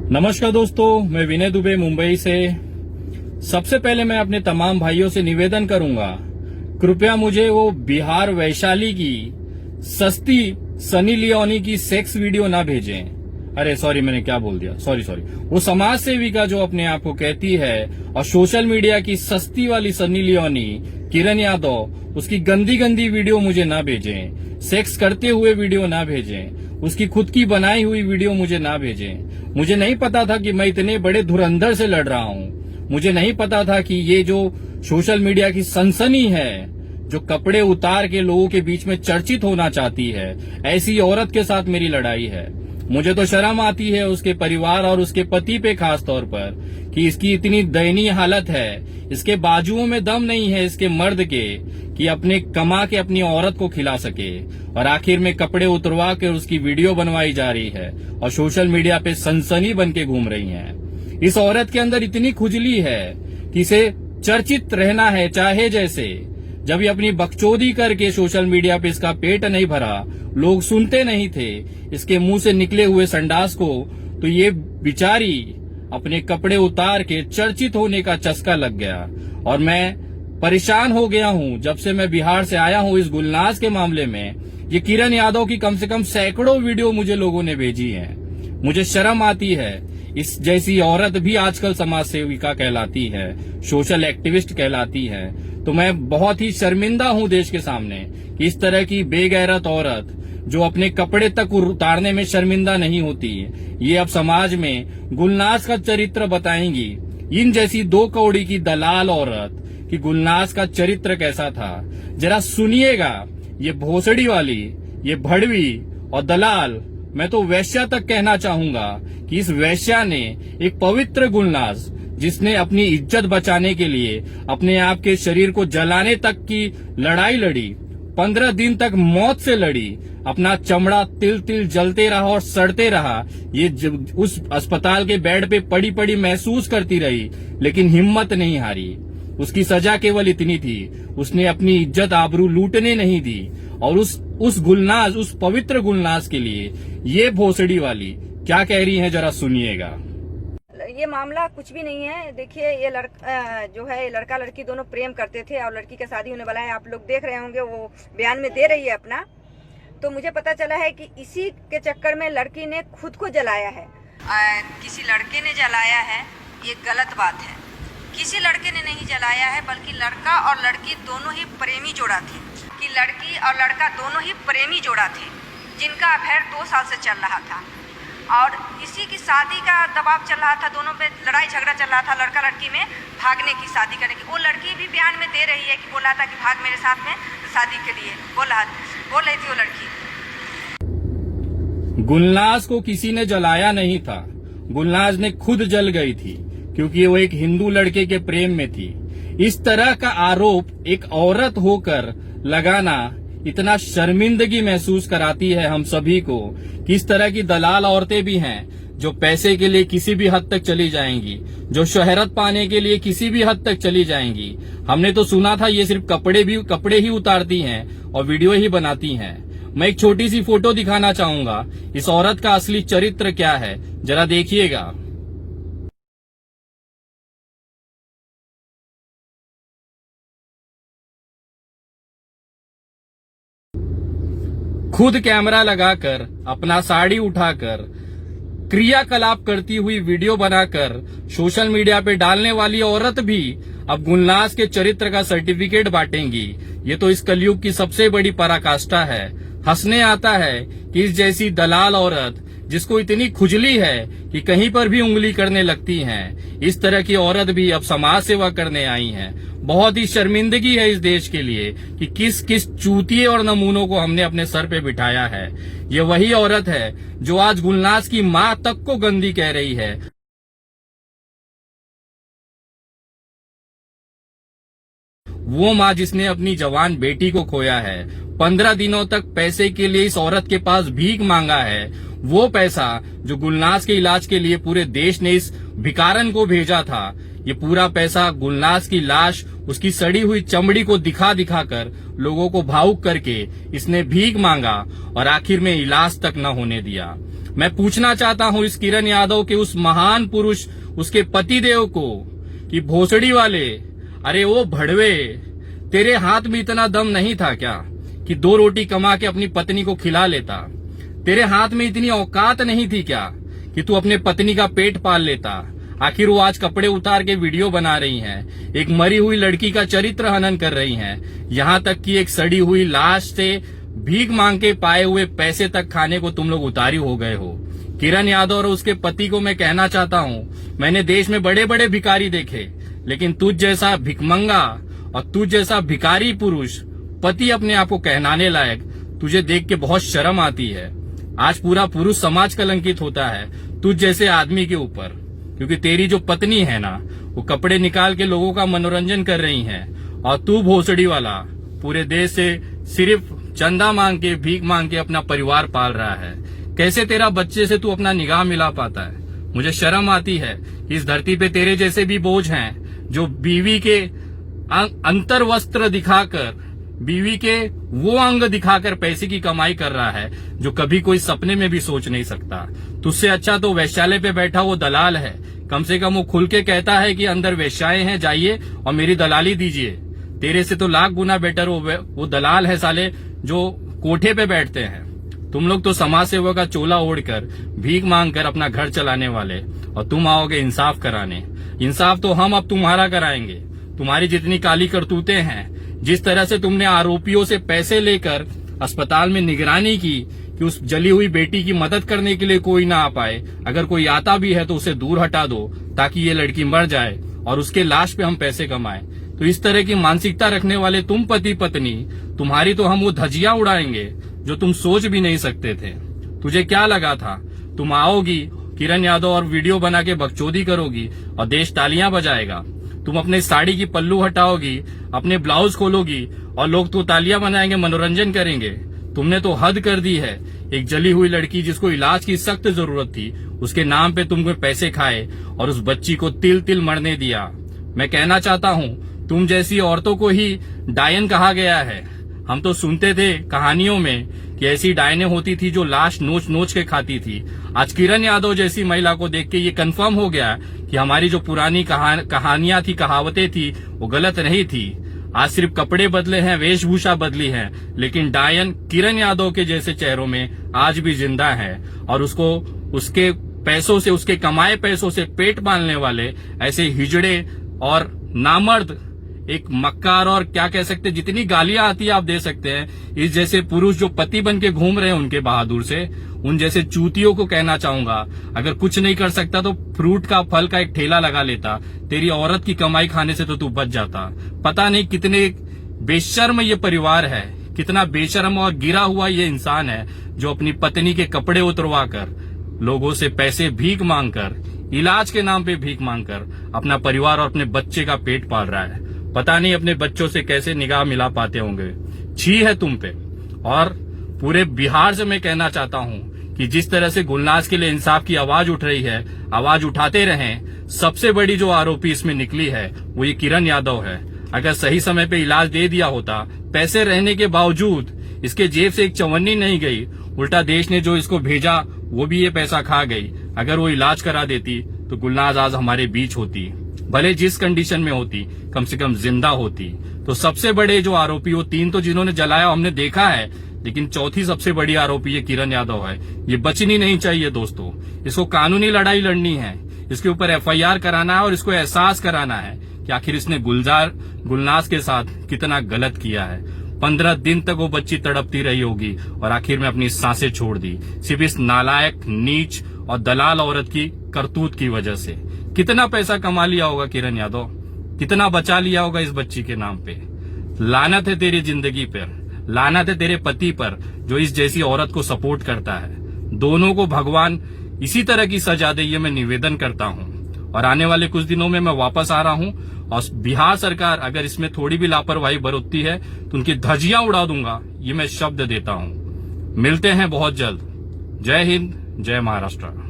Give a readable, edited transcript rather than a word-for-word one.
नमस्कार दोस्तों, मैं विनय दुबे मुंबई से। सबसे पहले मैं अपने तमाम भाइयों से निवेदन करूंगा, कृपया मुझे वो बिहार वैशाली की सस्ती सनी लियोनी की सेक्स वीडियो ना भेजें। अरे सॉरी, मैंने क्या बोल दिया, सॉरी। वो समाज सेविका जो अपने आप को कहती है और सोशल मीडिया की सस्ती वाली सनी लियोनी किरण यादव, उसकी गंदी गंदी वीडियो मुझे ना भेजें। सेक्स करते हुए वीडियो ना भेजें, उसकी खुद की बनाई हुई वीडियो मुझे ना भेजें। मुझे नहीं पता था कि मैं इतने बड़े धुरंधर से लड़ रहा हूं। मुझे नहीं पता था कि ये जो सोशल मीडिया की सनसनी है, जो कपड़े उतार के लोगों के बीच में चर्चित होना चाहती है, ऐसी औरत के साथ मेरी लड़ाई है। मुझे तो शर्म आती है उसके परिवार और उसके पति पे खास तौर पर कि इसकी इतनी दयनीय हालत है, इसके बाजुओं में दम नहीं है इसके मर्द के कि अपने कमा के अपनी औरत को खिला सके, और आखिर में कपड़े उतरवा कर उसकी वीडियो बनवाई जा रही है और सोशल मीडिया पे सनसनी बन के घूम रही है। इस औरत के अंदर इतनी खुजली है कि इसे चर्चित रहना है चाहे जैसे। जब ये अपनी बकचोदी करके सोशल मीडिया पे इसका पेट नहीं भरा, लोग सुनते नहीं थे इसके मुंह से निकले हुए संडास को, तो ये बेचारी अपने कपड़े उतार के चर्चित होने का चस्का लग गया। और मैं परेशान हो गया हूं जब से मैं बिहार से आया हूं इस गुलनाज के मामले में। ये किरण यादव की कम से कम सैकड़ों वीडियो मुझे लोगों ने भेजी है। मुझे शर्म आती है, इस जैसी औरत भी आजकल समाज सेविका कहलाती है, सोशल एक्टिविस्ट कहलाती है। तो मैं बहुत ही शर्मिंदा हूं देश के सामने कि इस तरह की बेगैरत औरत जो अपने कपड़े तक उतारने में शर्मिंदा नहीं होती, ये अब समाज में गुलनाज का चरित्र बताएंगी। इन जैसी दो कौड़ी की दलाल औरत कि गुलनाज का चरित्र कैसा था, जरा सुनिएगा। ये भोसड़ी वाली, ये भड़वी और दलाल, मैं तो वैश्या तक कहना चाहूंगा कि इस वैश्या ने एक पवित्र गुलनाज, जिसने अपनी इज्जत बचाने के लिए अपने आप के शरीर को जलाने तक की लड़ाई लड़ी, 15 दिन तक मौत से लड़ी, अपना चमड़ा तिल तिल जलते रहा और सड़ते रहा, ये उस अस्पताल के बेड पे पड़ी पड़ी महसूस करती रही, लेकिन हिम्मत नहीं हारी। उसकी सजा केवल इतनी थी, उसने अपनी इज्जत आबरू लूटने नहीं दी। और उस गुलनाज, उस पवित्र गुलनाज के लिए ये भोसड़ी वाली क्या कह रही है, जरा सुनिएगा। ये मामला कुछ भी नहीं है। देखिए, ये जो है, ये लड़का लड़की दोनों प्रेम करते थे और लड़की का शादी होने वाला है। आप लोग देख रहे होंगे, वो बयान में दे रही है अपना। तो मुझे पता चला है कि इसी के चक्कर में लड़की ने खुद को जलाया है, किसी लड़के ने जलाया है। ये गलत बात है। किसी लड़के ने नहीं जलाया है, बल्कि लड़का और लड़की दोनों ही प्रेमी जोड़ा थे, कि लड़की और लड़का दोनों ही प्रेमी जोड़ा थे, जिनका अफेयर 2 साल से चल रहा था और इसी की शादी का दबाव चल रहा था। दोनों पे लड़ाई झगड़ा चल रहा था लड़का लड़की में, भागने की, शादी करने की। वो लड़की भी बयान में दे रही है कि बोला था कि भाग मेरे साथ में शादी के लिए, बोल रही थी वो लड़की। गुलनाज को किसी ने जलाया नहीं था, गुलनाज ने खुद जल गई थी, क्योंकि वो एक हिंदू लड़के के प्रेम में थी। इस तरह का आरोप एक औरत होकर लगाना इतना शर्मिंदगी महसूस कराती है हम सभी को कि इस तरह की दलाल औरतें भी हैं जो पैसे के लिए किसी भी हद तक चली जाएंगी, जो शोहरत पाने के लिए किसी भी हद तक चली जाएंगी। हमने तो सुना था ये सिर्फ कपड़े ही उतारती हैं और वीडियो ही बनाती हैं। मैं एक छोटी सी फोटो दिखाना चाहूंगा, इस औरत का असली चरित्र क्या है, जरा देखिएगा। खुद कैमरा लगाकर, अपना साड़ी उठाकर, क्रियाकलाप करती हुई वीडियो बनाकर सोशल मीडिया पे डालने वाली औरत भी अब गुलनाज के चरित्र का सर्टिफिकेट बांटेंगी। ये तो इस कलयुग की सबसे बड़ी पराकाष्ठा है। हंसने आता है कि इस जैसी दलाल औरत, जिसको इतनी खुजली है कि कहीं पर भी उंगली करने लगती हैं, इस तरह की औरत भी अब समाज सेवा करने आई हैं। बहुत ही शर्मिंदगी है इस देश के लिए कि किस किस चूतिए और नमूनों को हमने अपने सर पे बिठाया है। ये वही औरत है जो आज गुलनाज की मां तक को गंदी कह रही है। वो मां जिसने अपनी जवान बेटी को खोया है, 15 दिनों तक पैसे के लिए इस औरत के पास भीख मांगा है। वो पैसा जो गुलनाज के इलाज के लिए पूरे देश ने इस भिकारन को भेजा था, ये पूरा पैसा गुलनाज की लाश, उसकी सड़ी हुई चमड़ी को दिखा दिखा कर लोगों को भावुक करके इसने भीख मांगा और आखिर में इलाज तक न होने दिया। मैं पूछना चाहता हूं इस किरण यादव के उस महान पुरुष, उसके पतिदेव को कि भोसड़ी वाले, अरे वो भड़वे, तेरे हाथ में इतना दम नहीं था क्या कि 2 रोटी कमा के अपनी पत्नी को खिला लेता? तेरे हाथ में इतनी औकात नहीं थी क्या कि तू अपने पत्नी का पेट पाल लेता? आखिर वो आज कपड़े उतार के वीडियो बना रही हैं, एक मरी हुई लड़की का चरित्र हनन कर रही हैं, यहां तक कि एक सड़ी हुई लाश से भीख मांग के पाए हुए पैसे तक खाने को तुम लोग उतारी हो गए हो। किरण यादव और उसके पति को मैं कहना चाहता हूं, मैंने देश में बड़े बड़े भिखारी देखे, लेकिन तुझ जैसा भिखमंगा और तुझ जैसा भिखारी पुरुष पति अपने आप को कहलाने लायक तुझे देख के बहुत शर्म आती है। आज पूरा पुरुष समाज कलंकित होता है तुझ जैसे आदमी के ऊपर, क्योंकि तेरी जो पत्नी है ना, वो कपड़े निकाल के लोगों का मनोरंजन कर रही है, और तू भोसड़ी वाला पूरे देश से सिर्फ चंदा मांग के, भीख मांग के अपना परिवार पाल रहा है। कैसे तेरा बच्चे से तू अपना निगाह मिला पाता है? मुझे शर्म आती है। इस धरती पे तेरे जैसे भी बोझ हैं जो बीवी के अंतर वस्त्र दिखाकर, बीवी के वो अंग दिखाकर पैसे की कमाई कर रहा है जो कभी कोई सपने में भी सोच नहीं सकता। तुझसे अच्छा तो वैश्यालय पे बैठा वो दलाल है, कम से कम वो खुल के कहता है कि अंदर वेश्याएं हैं, जाइए और मेरी दलाली दीजिए। तेरे से तो लाख गुना बेटर वो दलाल है साले जो कोठे पे बैठते हैं। तुम लोग तो समाज सेवा का चोला ओढ़कर भीख मांग कर अपना घर चलाने वाले, और तुम आओगे इंसाफ कराने। इंसाफ तो हम अब तुम्हारा कराएंगे। तुम्हारी जितनी काली करतूतें हैं, जिस तरह से तुमने आरोपियों से पैसे लेकर अस्पताल में निगरानी की कि उस जली हुई बेटी की मदद करने के लिए कोई ना आ पाए, अगर कोई आता भी है तो उसे दूर हटा दो ताकि ये लड़की मर जाए और उसके लाश पे हम पैसे कमाएं। तो इस तरह की मानसिकता रखने वाले तुम पति पत्नी, तुम्हारी तो हम वो धज्जियां उड़ाएंगे जो तुम सोच भी नहीं सकते थे। तुझे क्या लगा था तुम आओगी किरण यादव और वीडियो बना के बकचोदी करोगी और देश तालियां बजाएगा? तुम अपने साड़ी की पल्लू हटाओगी, अपने ब्लाउज खोलोगी और लोग तो तालियां बनाएंगे, मनोरंजन करेंगे। तुमने तो हद कर दी है। एक जली हुई लड़की जिसको इलाज की सख्त जरूरत थी, उसके नाम पे तुमने पैसे खाए और उस बच्ची को तिल तिल मरने दिया। मैं कहना चाहता हूँ, तुम जैसी औरतों को ही डायन कहा गया है। हम तो सुनते थे कहानियों में कि ऐसी डायने होती थी जो लाश नोच नोच के खाती थी। आज किरण यादव जैसी महिला को देख के ये कंफर्म हो गया कि हमारी जो पुरानी कहानियां थी, कहावतें थी, वो गलत नहीं थी। आज सिर्फ कपड़े बदले हैं, वेशभूषा बदली है, लेकिन डायन किरण यादव के जैसे चेहरों में आज भी जिंदा है, और उसको उसके पैसों से, उसके कमाए पैसों से पेट पालने वाले ऐसे हिजड़े और नामर्द, एक मक्कार और क्या कह सकते, जितनी गालियां आती है आप दे सकते हैं, इस जैसे पुरुष जो पति बन के घूम रहे हैं उनके बहादुर से, उन जैसे चूतियों को कहना चाहूंगा, अगर कुछ नहीं कर सकता तो फ्रूट का, फल का एक ठेला लगा लेता। तेरी औरत की कमाई खाने से तो तू बच जाता। पता नहीं कितने बेशर्म ये परिवार है, कितना बेशर्म और गिरा हुआ ये इंसान है जो अपनी पत्नी के कपड़े उतरवा कर, लोगों से पैसे भीख मांगकर, इलाज के नाम पे भीख मांगकर अपना परिवार और अपने बच्चे का पेट पाल रहा है। पता नहीं अपने बच्चों से कैसे निगाह मिला पाते होंगे। छी है तुम पे। और पूरे बिहार से मैं कहना चाहता हूं कि जिस तरह से गुलनाज के लिए इंसाफ की आवाज उठ रही है, आवाज उठाते रहें। सबसे बड़ी जो आरोपी इसमें निकली है वो ये किरण यादव है। अगर सही समय पे इलाज दे दिया होता, पैसे रहने के बावजूद इसके जेब से एक चवन्नी नहीं गई, उल्टा देश ने जो इसको भेजा वो भी ये पैसा खा गई। अगर वो इलाज करा देती तो गुलनाज आज हमारे बीच होती, भले जिस कंडीशन में होती, कम से कम जिंदा होती। तो सबसे बड़े जो आरोपी, वो 3 तो जिन्होंने जलाया हमने देखा है, लेकिन चौथी सबसे बड़ी आरोपी ये किरण यादव है। ये बचनी नहीं चाहिए दोस्तों। इसको कानूनी लड़ाई लड़नी है, इसके ऊपर FIR कराना है और इसको एहसास कराना है कि आखिर इसने गुलनाज के साथ कितना गलत किया है। 15 दिन तक वो बच्ची तड़पती रही होगी और आखिर में अपनी सांसें छोड़ दी, सिर्फ इस नालायक, नीच और दलाल औरत की करतूत की वजह से। कितना पैसा कमा लिया होगा किरण यादव, कितना बचा लिया होगा इस बच्ची के नाम पे। लानत है तेरी जिंदगी पर, लानत है तेरे पति पर जो इस जैसी औरत को सपोर्ट करता है। दोनों को भगवान इसी तरह की सजा दे, ये मैं निवेदन करता हूं। और आने वाले कुछ दिनों में मैं वापस आ रहा हूं और बिहार सरकार अगर इसमें थोड़ी भी लापरवाही बरतती है तो उनकी धज्जियां उड़ा दूंगा, ये मैं शब्द देता हूं। मिलते हैं बहुत जल्द। जय हिंद, जय महाराष्ट्र।